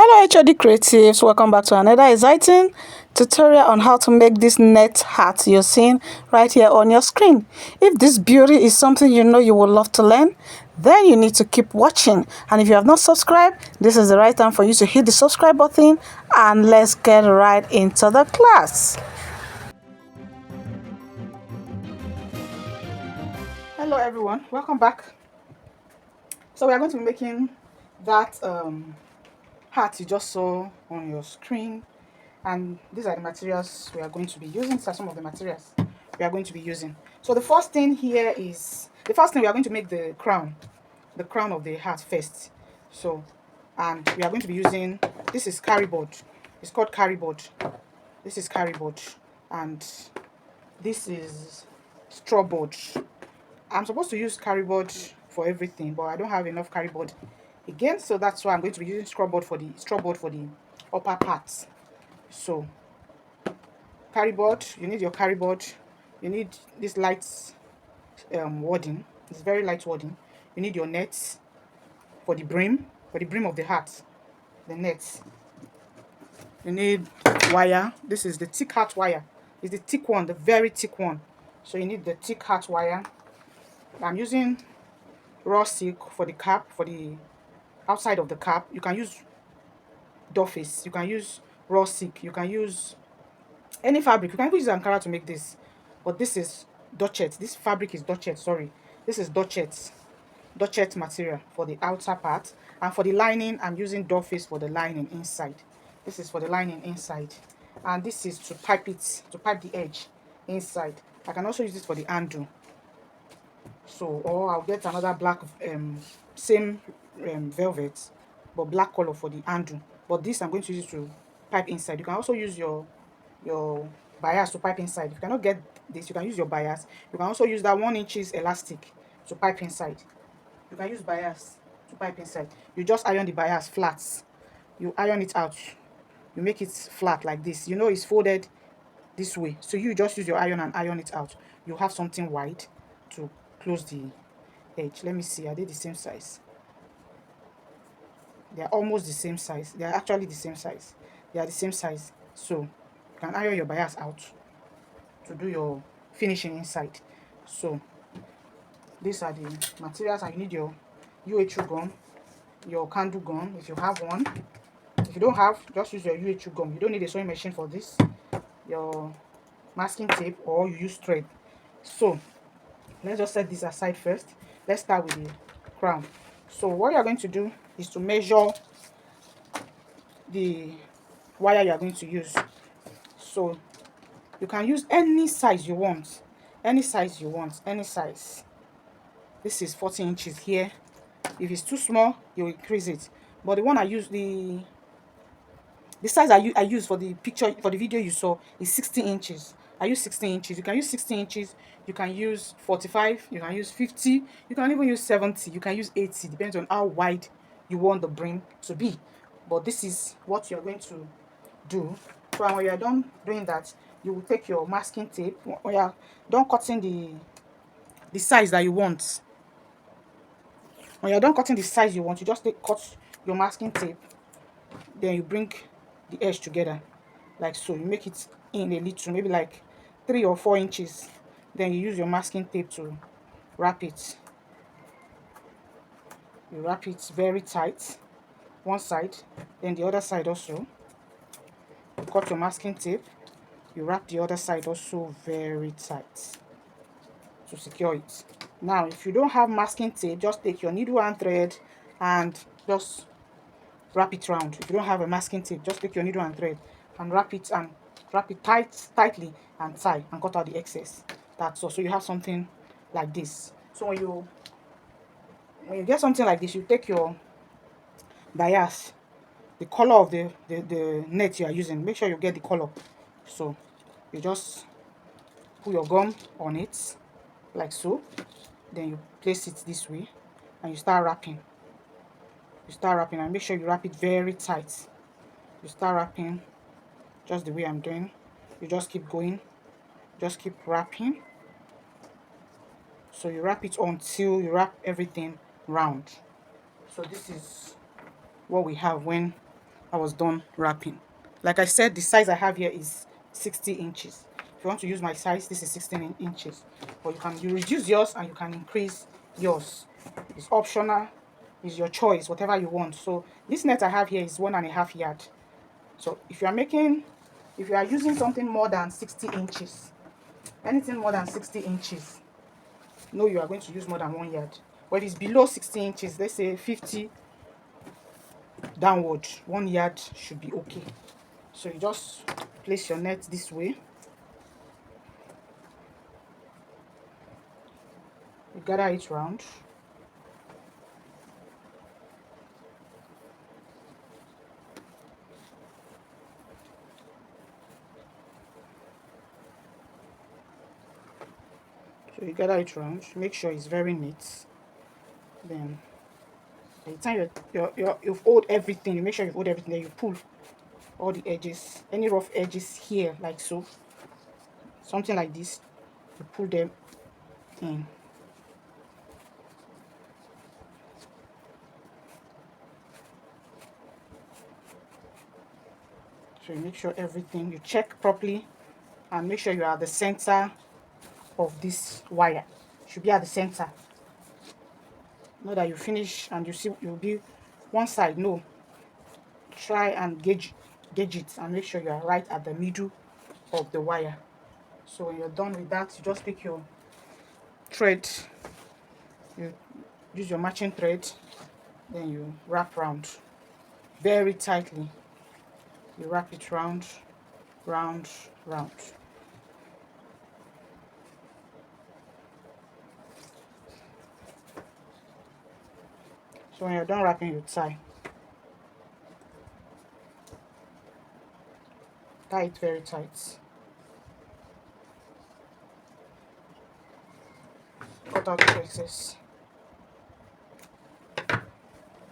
Hello HOD creatives, welcome back to another exciting tutorial on how to make this net hat you're seeing right here on your screen. If this beauty is something you know you would love to learn, then you need to keep watching. And if you have not subscribed, this is the right time for you to hit the subscribe button, and let's get right into the class. Hello everyone, welcome back. So we are going to be making that hat you just saw on your screen, and these are the materials we are going to be using. These are some of the materials we are going to be using. So the first thing here is, the first thing we are going to make the crown of the hat first. So, and we are going to be using, this is carry board. It's called carry board. This is carry board, and this is straw board. I'm supposed to use carry board for everything, but I don't have enough carry board again, so that's why I'm going to be using straw board for the upper parts. So carry board, you need your carry board, you need this light wording. It's very light wording. You need your nets for the brim of the hat, the nets. You need wire. This is the thick hat wire. It's the thick one, the very thick one. So you need the thick hat wire. I'm using raw silk for the cap, for the outside of the cap. You can use doffis, you can use raw silk, you can use any fabric. You can even use Ankara to make this, but this is duchet. This fabric is duchet. Sorry, this is duchet material for the outer part, and for the lining, I'm using doffis for the lining inside. This is for the lining inside, and this is to pipe the edge inside. I can also use this for the handle. So, or I'll get another black same velvet, but black color for the handle. But this I'm going to use to pipe inside. You can also use your bias to pipe inside. If you cannot get this, you can use your bias. You can also use that 1 inches elastic to pipe inside. You can use bias to pipe inside. You just iron the bias flat. You iron it out. You make it flat like this. You know it's folded this way. So you just use your iron and iron it out. You have something wide to close the edge. Let me see. Are they the same size? They are almost the same size. They are actually the same size. They are the same size. So you can iron your bias out to do your finishing inside. So these are the materials, and you need your UHU gum, your candle gum if you have one. If you don't have, just use your UHU gum. You don't need a sewing machine for this. Your masking tape, or you use thread. So let's just set this aside first. Let's start with the crown. So what you are going to do is to measure the wire you are going to use. So you can use any size you want, any size you want, any size. This is 40 inches here. If it's too small, you increase it. But the one I use, the size I use for the picture, for the video you saw, is 16 inches. I use 16 inches. You can use 16 inches. You can use 45. You can use 50. You can even use 70. You can use 80. Depends on how wide you want the brim to be. But this is what you're going to do. So when you're done doing that, you will take your masking tape. When you're done cutting the size that you want, when you're done cutting the size you want, you just cut your masking tape. Then you bring the edge together like so. You make it in a little, maybe like 3 or 4 inches. Then you use your masking tape to wrap it. You wrap it very tight, one side, then the other side also. You cut your masking tape, you wrap the other side also very tight to secure it. Now if you don't have masking tape, just take your needle and thread and just wrap it round. If you don't have a masking tape, just take your needle and thread and wrap it tightly and tie and cut out the excess. That's all. So you have something like this. So when you get something like this, you take your bias, the color of the net you are using. Make sure you get the color. So you just put your gum on it like so. Then you place it this way and you start wrapping. You start wrapping and make sure you wrap it very tight. You start wrapping just the way I'm doing. You just keep going, just keep wrapping. So you wrap it until you wrap everything round. So this is what we have when I was done wrapping. Like I said, the size I have here is 60 inches. If you want to use my size, this is 16 inches. But you reduce yours and you can increase yours. It's optional. It's your choice, whatever you want. So this net I have here is 1.5 yard. So if you are using something more than 60 inches, anything more than 60 inches, no, you are going to use more than 1 yard. But if it's below 60 inches, let's say 50 downward, 1 yard should be okay. So you just place your net this way. You gather it round. So you gather it round. Make sure it's very neat. Then by the time you've hold everything, you make sure you hold everything. Then you pull all the edges, any rough edges here, like so, something like this. You pull them in. So you make sure everything, you check properly and make sure you are at the center of this wire. You should be at the center. Not that you finish and you see you'll be one side. No. Try and gauge it and make sure you are right at the middle of the wire. So when you're done with that, you just take your thread, you use your matching thread, then you wrap round very tightly. You wrap it round, round, round. So when you're done wrapping, you tie it very tight. Cut out the excess.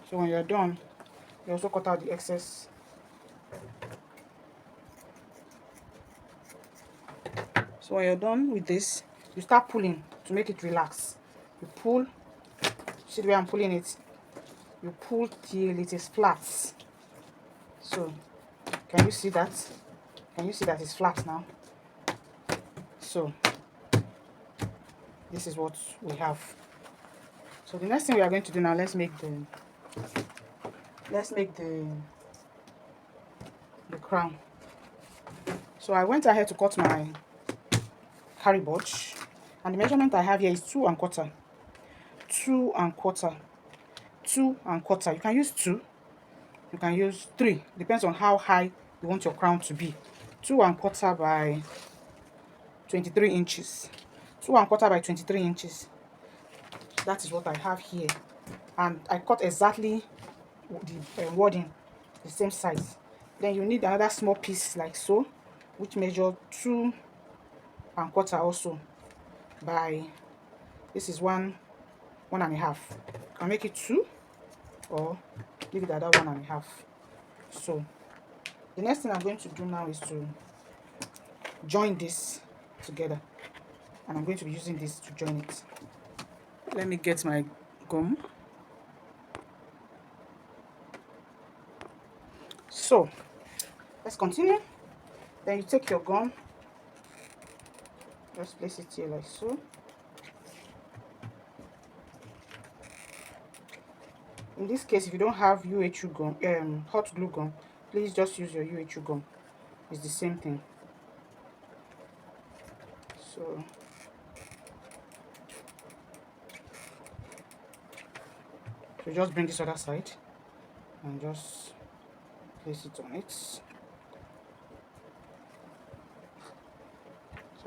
So when you're done, you also cut out the excess. So when you're done with this, you start pulling to make it relax. You pull, see the way I'm pulling it? You pull till it is flat. So can you see that? Can you see that it's flat now? So this is what we have. So the next thing we are going to do now, let's make the crown. So I went ahead to cut my carry board, and the measurement I have here is 2¼ 2¼ 2¼ you can use 2, you can use 3, depends on how high you want your crown to be. 2¼ by 23 inches. 2¼ by 23 inches. That is what I have here, and I cut exactly the wording the same size. Then you need another small piece like so, which measure 2¼ also by, this is 1.5. You can make it 2 or leave it at that 1.5. So the next thing I'm going to do now is to join this together, and I'm going to be using this to join it. Let me get my gum. So let's continue. Then you take your gum, just place it here like so. In this case, if you don't have UHU gum, hot glue gum, please just use your UHU gum. It's the same thing. So just bring this other side and just place it on it. So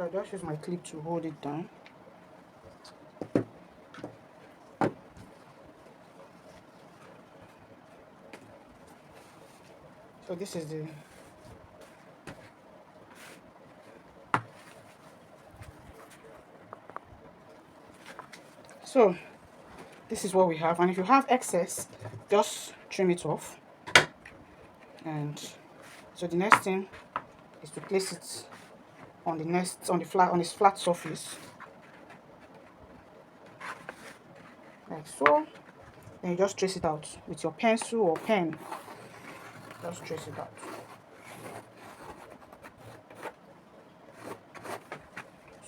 I just use my clip to hold it down. So this is the this is what we have, and if you have excess, just trim it off. And so the next thing is to place it on this flat surface like so. Then you just trace it out with your pencil or pen. Just trace it out.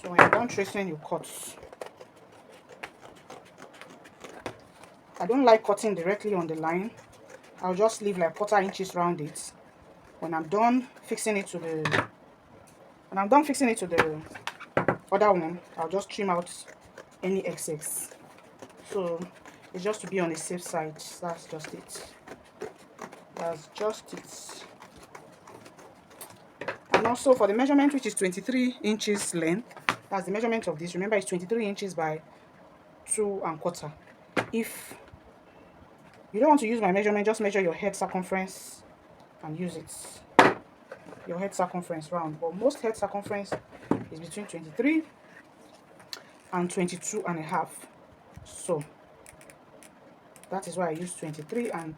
So when you're done tracing, you cut. I don't like cutting directly on the line. I'll just leave like 1/4 inches around it. When I'm done fixing it to the other one, I'll just trim out any excess. So it's just to be on the safe side. That's just it. That's just it. And also for the measurement, which is 23 inches length, that's the measurement of this. Remember, it's 23 inches by 2¼ If you don't want to use my measurement, just measure your head circumference and use it. Your head circumference round. But most head circumference is between 23 and 22½. So that is why I use 23, and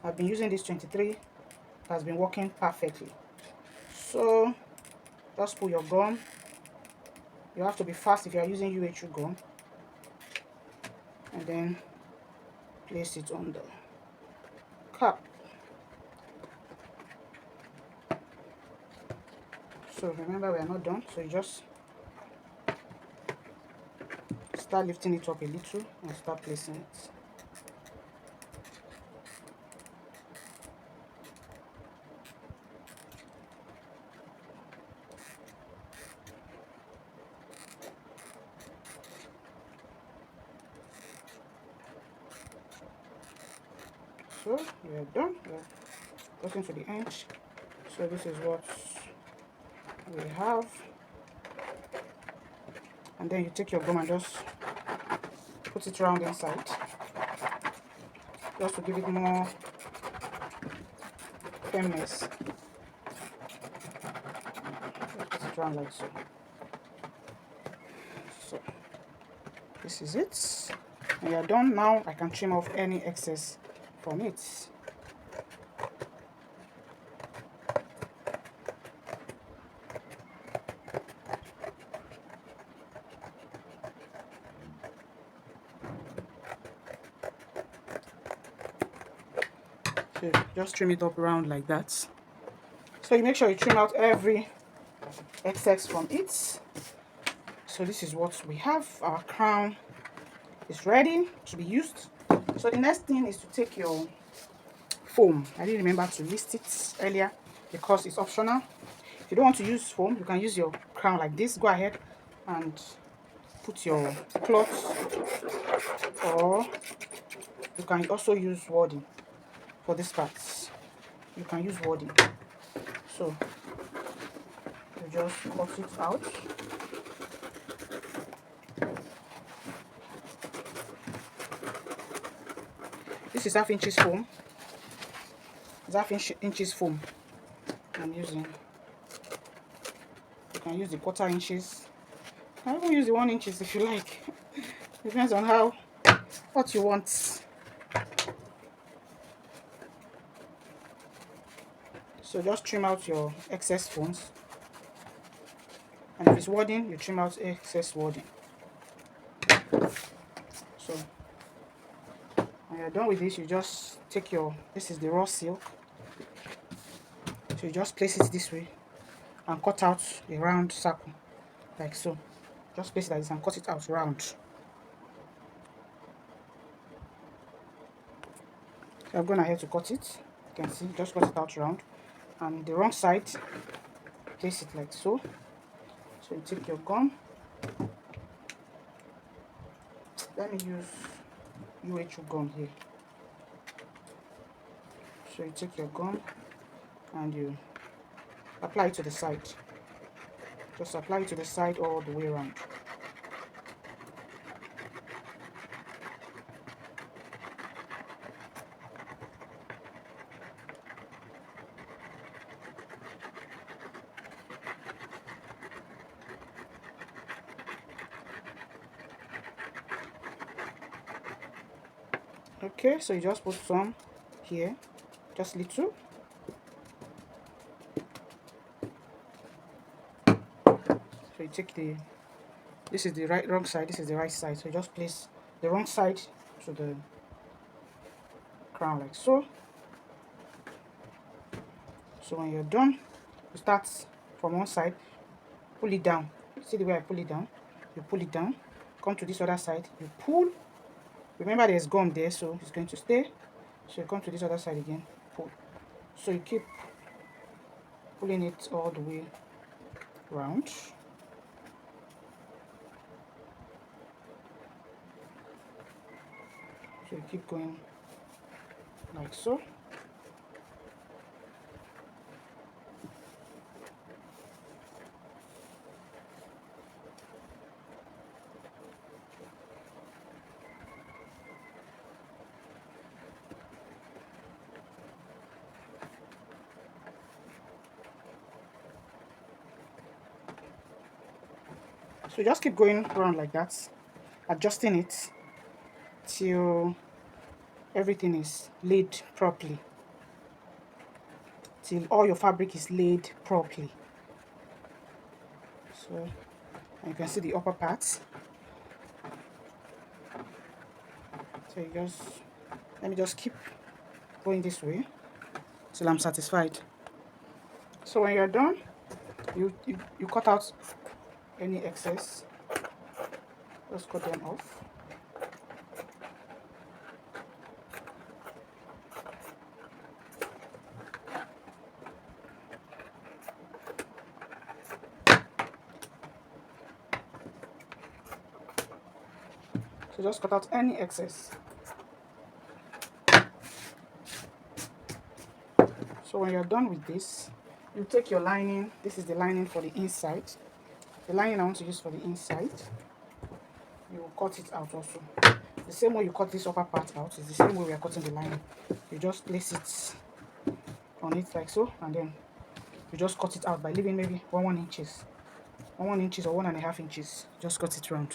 I've been using this 23. It has been working perfectly. So just pull your gum. You have to be fast if you are using UHU gum, and then place it on the cap. So remember, we are not done, so you just start lifting it up a little and start placing it. So we are done. We are getting to the end. So this is what we have, and then you take your gum and just put it around inside, just to give it more firmness. Just put it around like so. So this is it. When you're done, now I can trim off any excess from it. So just trim it up around like that. So you make sure you trim out every excess from it. So this is what we have. Our crown is ready to be used. So the next thing is to take your foam. I didn't remember to list it earlier because it's optional. If you don't want to use foam, you can use your crown like this. Go ahead and put your cloth, or you can also use wadding for this part. You can use wadding. So you just cut it out. This is ½ inches foam. It's ½ inches foam I'm using. You can use the 1/4 inches. You can even use the 1 inches if you like. Depends on what you want. So just trim out your excess foams, and if it's wadding, you trim out excess wadding. So when you're done with this, you just take this is the raw silk, so you just place it this way and cut out a round circle like so. Just place it like this and cut it out round. So I've gone ahead to cut it. You can see, just cut it out round, and the wrong side, place it like so. So you take your gum. Let me use UHU gum here. So you take your gum and you apply it to the side. Just apply it to the side all the way around. Okay, so you just put some here, just little. So you take this is the wrong side, this is the right side. So you just place the wrong side to the crown like so. So when you're done, you start from one side, pull it down. See the way I pull it down? You pull it down, come to this other side, you pull. Remember there's gum there, so it's going to stay. So you come to this other side again, pull. So you keep pulling it all the way round. So you keep going like so. So just keep going around like that, adjusting it till everything is laid properly, till all your fabric is laid properly. So you can see the upper parts. So you just let me just keep going this way till I'm satisfied. So when you're done, you cut out any excess. Just cut them off. So just cut out any excess. So when you're done with this, you take your lining. This is the lining for the inside. The lining I want to use for the inside, you will cut it out also. The same way you cut this upper part out is the same way we are cutting the lining. You just place it on it like so, and then you just cut it out by leaving maybe 1 inches. 1 inches or 1.5 inches. Just cut it round.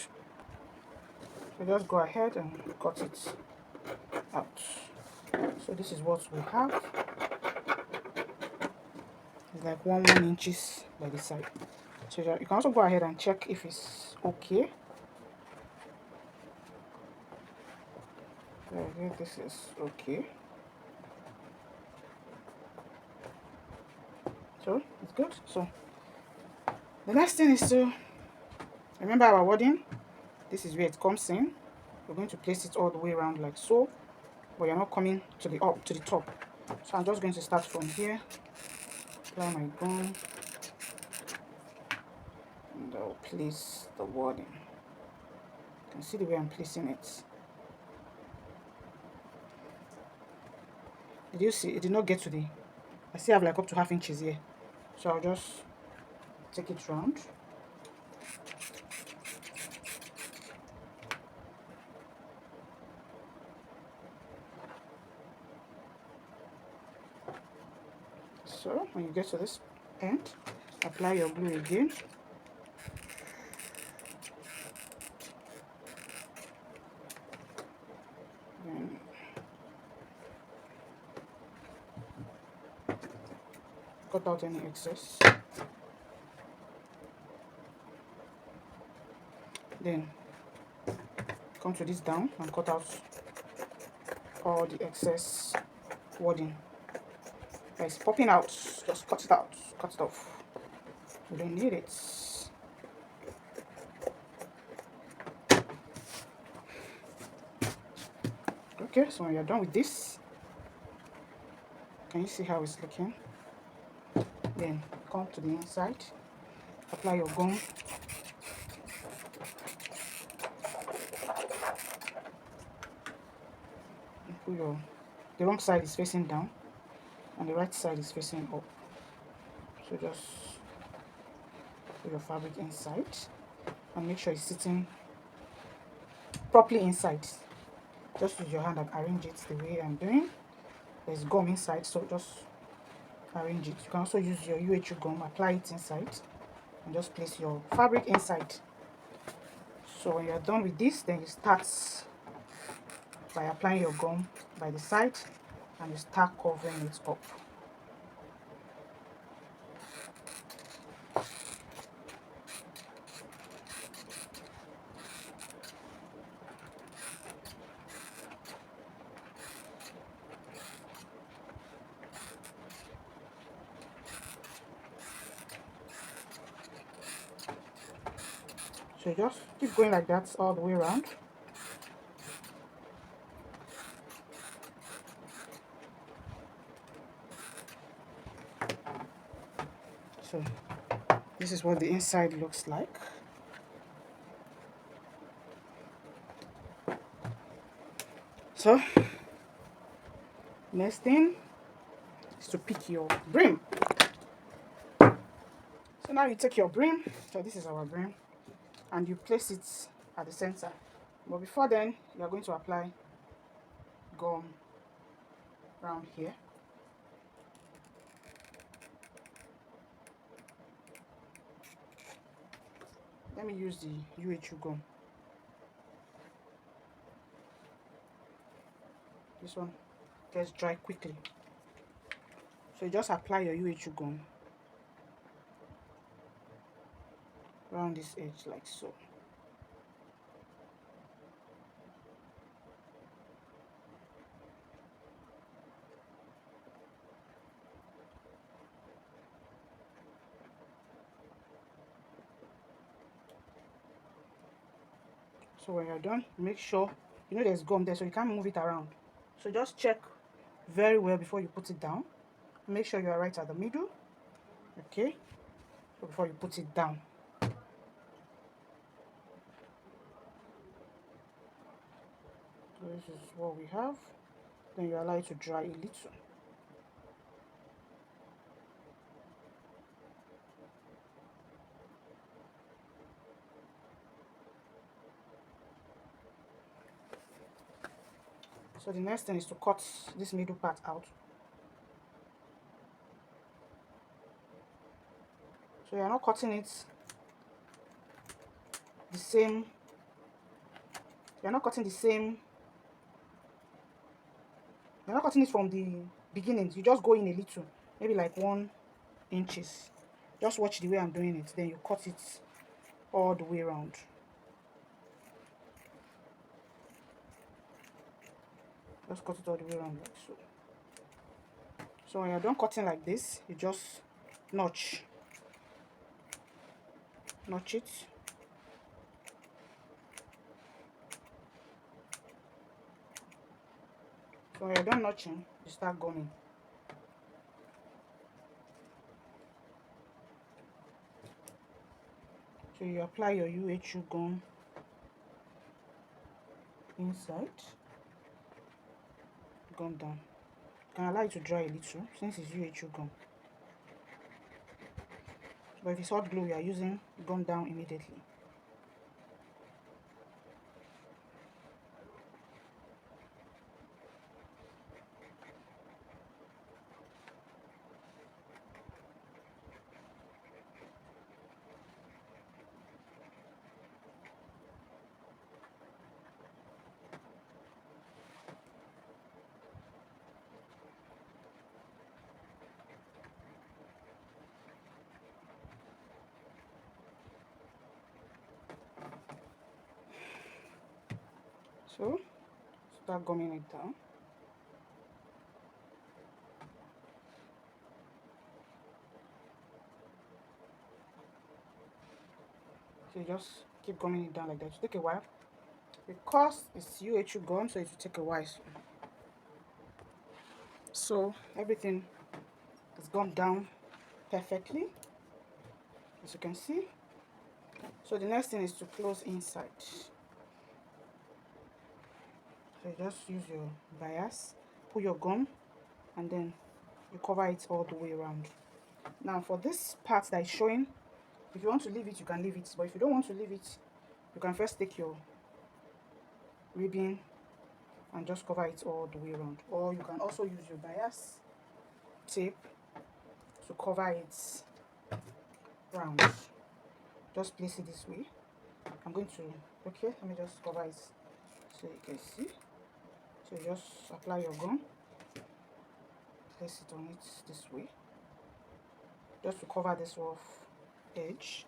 So just go ahead and cut it out. So this is what we have. It's like 1 inches by the side. So you can also go ahead and check if it's okay. This is okay. So it's good. So the next thing is to remember our wording. This is where it comes in. We're going to place it all the way around like so, but you're not coming to the top. So I'm just going to start from here. Apply my gum, and I'll place the wording. You can see the way I'm placing it. Did you see? It did not get to the. I still have like up to 1/2 inches here, so I'll just take it round. So when you get to this end, apply your glue again. Then cut out any excess. Then come to this down and cut out all the excess wording. It's popping out, just cut it out, cut it off. You don't need it. Okay, so when you're done with this, can you see how it's looking? Then come to the inside, apply your gum. The wrong side is facing down and the right side is facing up. So just put your fabric inside and make sure it's sitting properly inside. Just use your hand and arrange it the way I'm doing. There's gum inside, so just arrange it. You can also use your UHU gum, apply it inside, and just place your fabric inside. So when you're done with this, then you start by applying your gum by the side and you start covering it up. So you just keep going like that all the way around. So this is what the inside looks like. So next thing is to pick your brim. So now you take your brim, so this is our brim, and you place it at the center. But before then, you are going to apply gum around here. Let me use the UHU gum. This one gets dry quickly. So you just apply your UHU gum around this edge like so. So when you're done, make sure, you know there's gum there, so you can't move it around. So just check very well before you put it down. Make sure you are right at the middle. Okay, so before you put it down. So this is what we have. Then you allow it to dry a little. So the next thing is to cut this middle part out. So you're not cutting it the same, you're not cutting the same, you're not cutting it from the beginning. You just go in a little, maybe like 1 inches. Just watch the way I'm doing it, then you cut it all the way around. Just cut it all the way around like so. So when you're done cutting like this, you just notch it. So when you're done notching, you start gumming. So you apply your UHU gum inside, gum down. You can allow it to dry a little since it's UHU gum. But if it's hot glue, you are using gum down immediately. So start gumming it down. So you just keep gumming it down like that. It will take a while because it's UHU gum, so it will take a while. So everything is gummed down perfectly, as you can see. So the next thing is to close inside. So you just use your bias, put your gum, and then you cover it all the way around. Now for this part that is showing, if you want to leave it, you can leave it. But if you don't want to leave it, you can first take your ribbon and just cover it all the way around. Or you can also use your bias tape to cover it round. Just place it this way. I'm going to, okay, let me just cover it so you can see. So you just apply your gum, place it on it this way, just to cover this rough edge.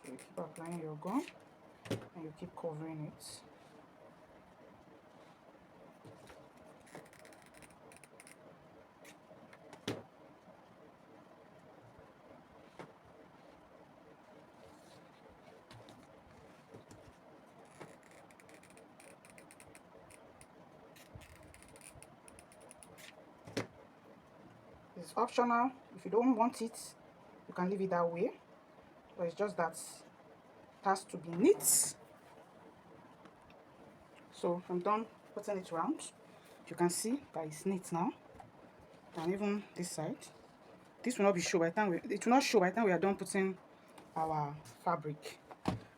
So you keep applying your gum and you keep covering it. It's optional. If you don't want it, you can leave it that way, but it's just that it has to be neat. So I'm done putting it around. You can see that it's neat now. And even this side, this will not be show by the time it will not show by the time we are done putting our fabric.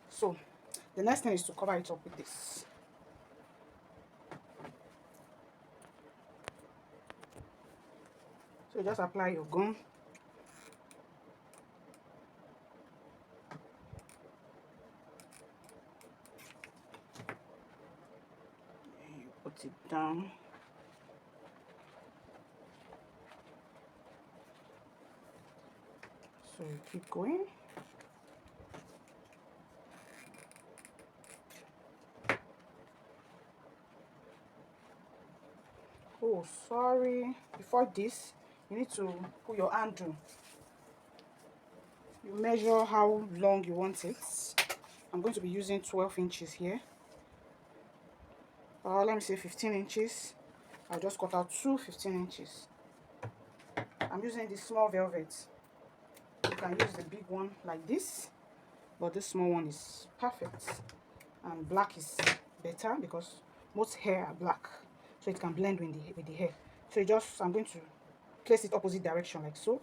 So the next thing is to cover it up with this. So you just apply your gum. You put it down. So you keep going. Oh, sorry. Before this, you need to put your handle. You measure how long you want it. I'm going to be using 12 inches here. Or let me say 15 inches. I'll just cut out two 15 inches. I'm using the small velvet. You can use the big one like this, but this small one is perfect. And black is better because most hair are black, so it can blend with the hair. So I'm going to place it opposite direction like so.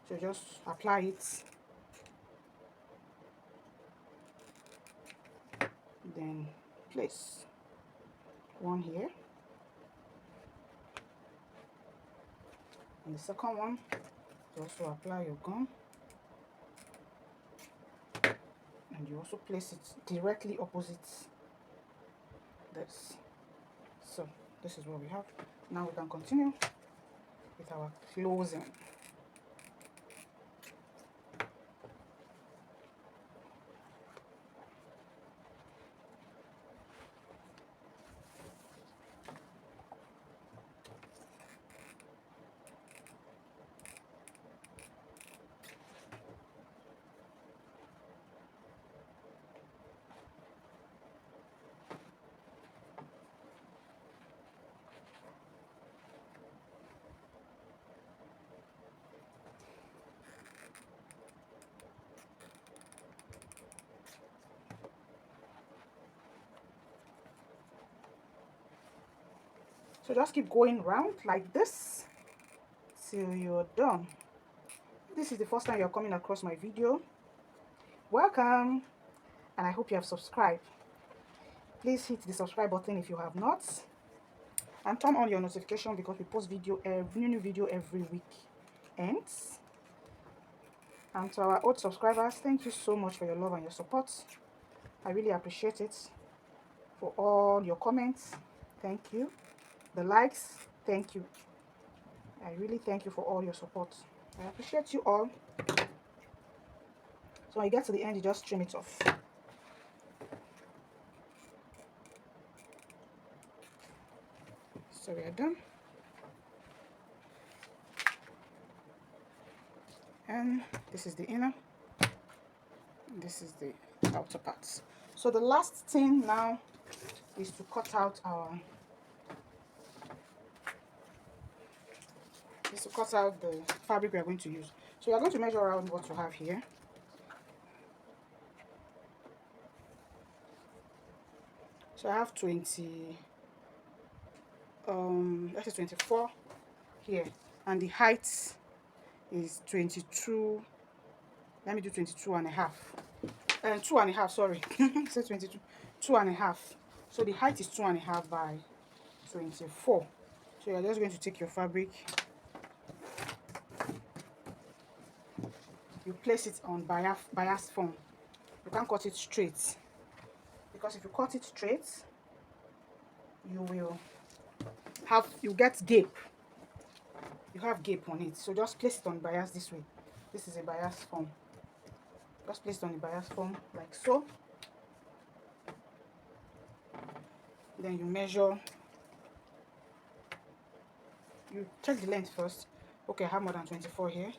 So just apply it, then place one here, and the second one, you also apply your gum, and you also place it directly opposite this. So this is what we have. Now we can continue with our closing. So just keep going round like this till you're done. If this is the first time you're coming across my video, welcome, and I hope you have subscribed. Please hit the subscribe button if you have not, and turn on your notification because we post new video every week. And to our old subscribers, thank you so much for your love and your support. I really appreciate it. For all your comments, thank you. The likes, thank you. I really thank you for all your support. I appreciate you all. So when you get to the end, you just trim it off. So we are done. And this is the inner. And this is the outer parts. So the last thing now is to cut out the fabric we are going to use. So we are going to measure around what you have here. So I have 20, let's say 24 here, and the height is 22. Let me do 22 and a half. And 2.5, sorry. Say 22, 2.5. So the height is 2.5 by 24. So you're just going to take your fabric, you place it on bias form. You can't cut it straight, because if you cut it straight, you get gape. You have gape on it. So just place it on bias this way. This is a bias form. Just place it on the bias form like so. Then you measure. You check the length first. Okay, I have more than 24 here.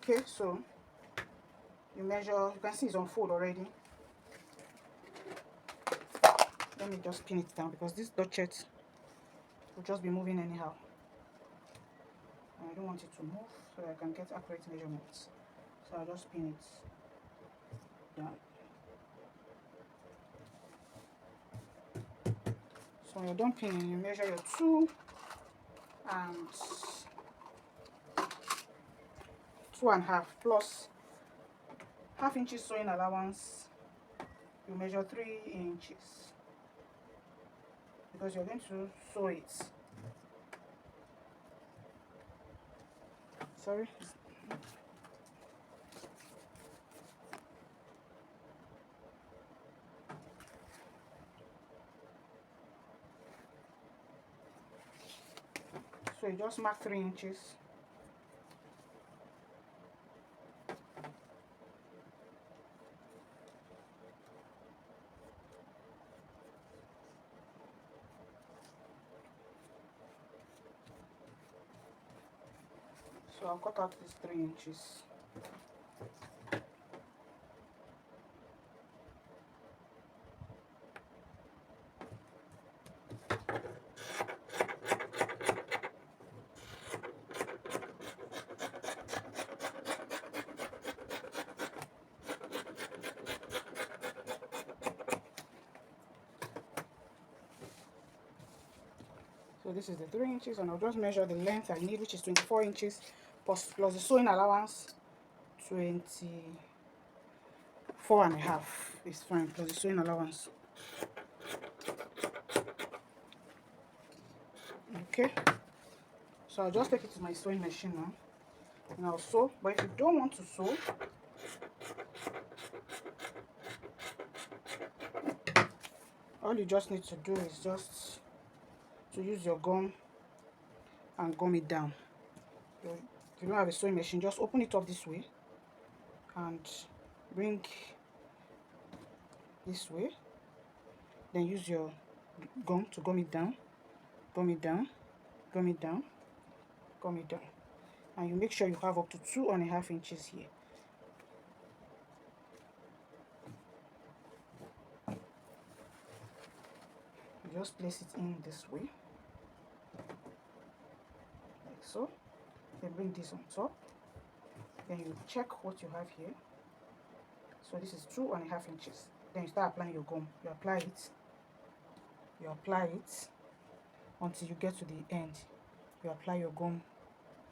Okay, so you measure, you can see it's on fold already. Let me just pin it down because this dotchet will just be moving anyhow. And I don't want it to move so that I can get accurate measurements. So I'll just pin it down. So when you're done pinning, you measure your 2 and 2.5 plus ½ inches sewing allowance. You measure 3 inches because you're going to sew it. Sorry. So you just mark 3 inches. So I'll cut out these 3 inches. So this is the 3 inches, and I'll just measure the length I need, which is 24 inches plus the sewing allowance. 24.5 is fine plus the sewing allowance. Okay, so I'll just take it to my sewing machine now and I'll sew. But if you don't want to sew, all you just need to do is just to use your gum and gum it down. If you don't have a sewing machine, just open it up this way and bring this way, then use your gum to gum it down, gum it down, gum it down, gum it down, and you make sure you have up to 2.5 inches here. You just place it in this way like so, then bring this on top, then you check what you have here. So this is 2.5 inches. Then you start applying your gum. You apply it until you get to the end. You apply your gum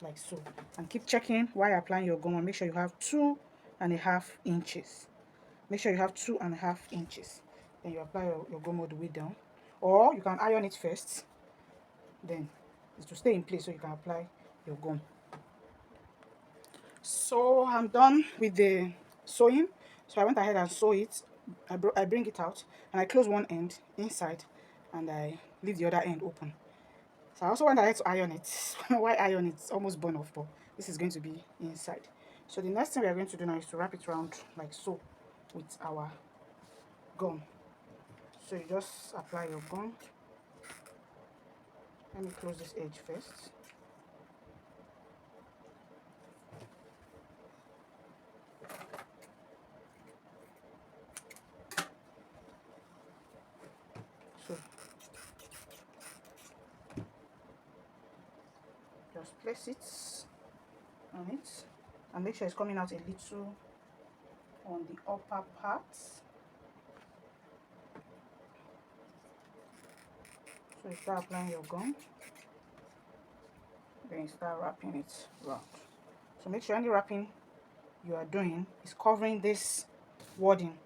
like so, and keep checking while applying your gum and make sure you have 2.5 inches. Make sure you have 2.5 inches. Then you apply your gum all the way down, or you can iron it first, then it will stay in place so you can apply your gum. So I'm done with the sewing. So I went ahead and sew it. I bring it out and I close one end inside and I leave the other end open. So I also went ahead to iron it. Why iron it? It's almost burn off, but this is going to be inside. So the next thing we are going to do now is to wrap it around like so with our gum. So you just apply your gum. Let me close this edge first. So just place it on it and make sure it's coming out a little on the upper part. So you start applying your gum, then you start wrapping it round. So make sure any wrapping you are doing is covering this wadding.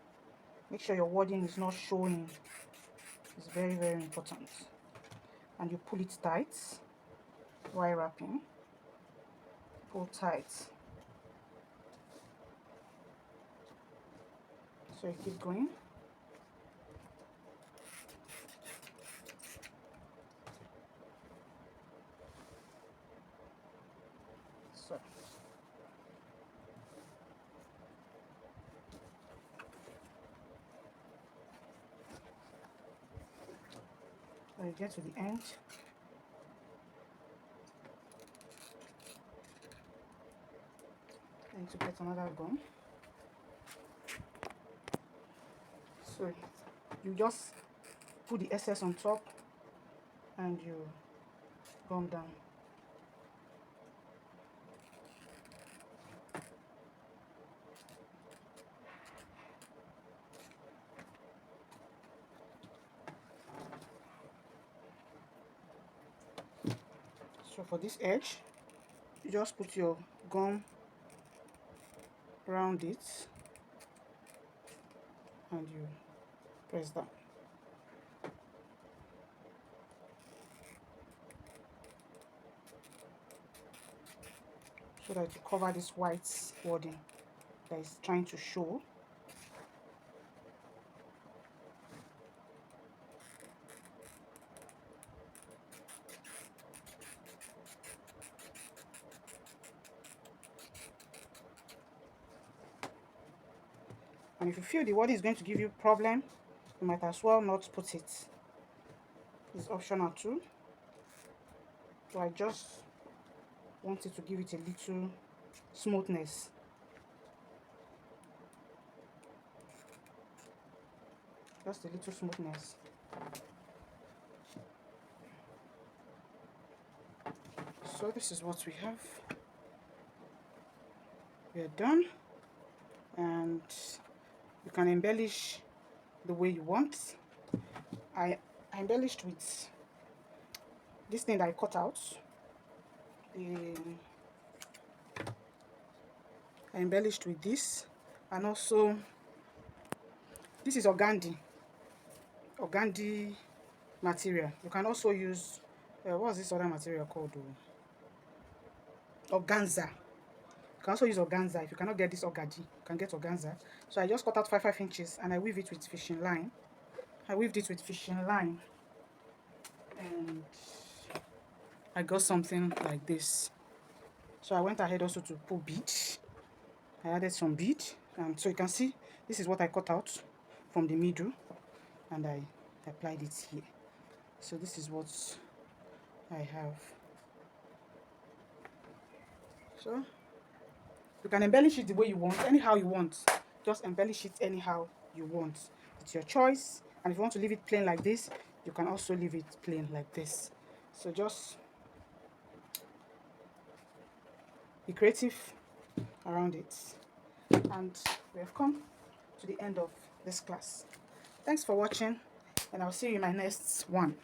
Make sure your wadding is not showing. It's very, very important. And you pull it tight while wrapping. Pull tight. So you keep going. So when you get to the end, I need to get another gum. So you just put the excess on top and you gum down. So for this edge, you just put your gum around it and you press down. So that you cover this white wording that is trying to show. And if you feel the wording is going to give you problem, you might as well not put it. It's optional too. So I just wanted to give it a little smoothness. Just a little smoothness. So this is what we have. We're done. And you can embellish the way you want. I embellished with this thing that I cut out. I embellished with this, and also this is organdy material. You can also use what's this other material called? Organza. You can also use organza. If you cannot get this organdy, you can get organza. So I just cut out 5 inches and I weave it with fishing line. I weaved it with fishing line, and I got something like this. So I went ahead also to put bead. I added some bead, and so you can see this is what I cut out from the middle, and I applied it here. So this is what I have. So you can embellish it the way you want, anyhow you want. Just embellish it anyhow you want. It's your choice. And if you want to leave it plain like this, you can also leave it plain like this. So just be creative around it. And we have come to the end of this class. Thanks for watching, and I'll see you in my next one.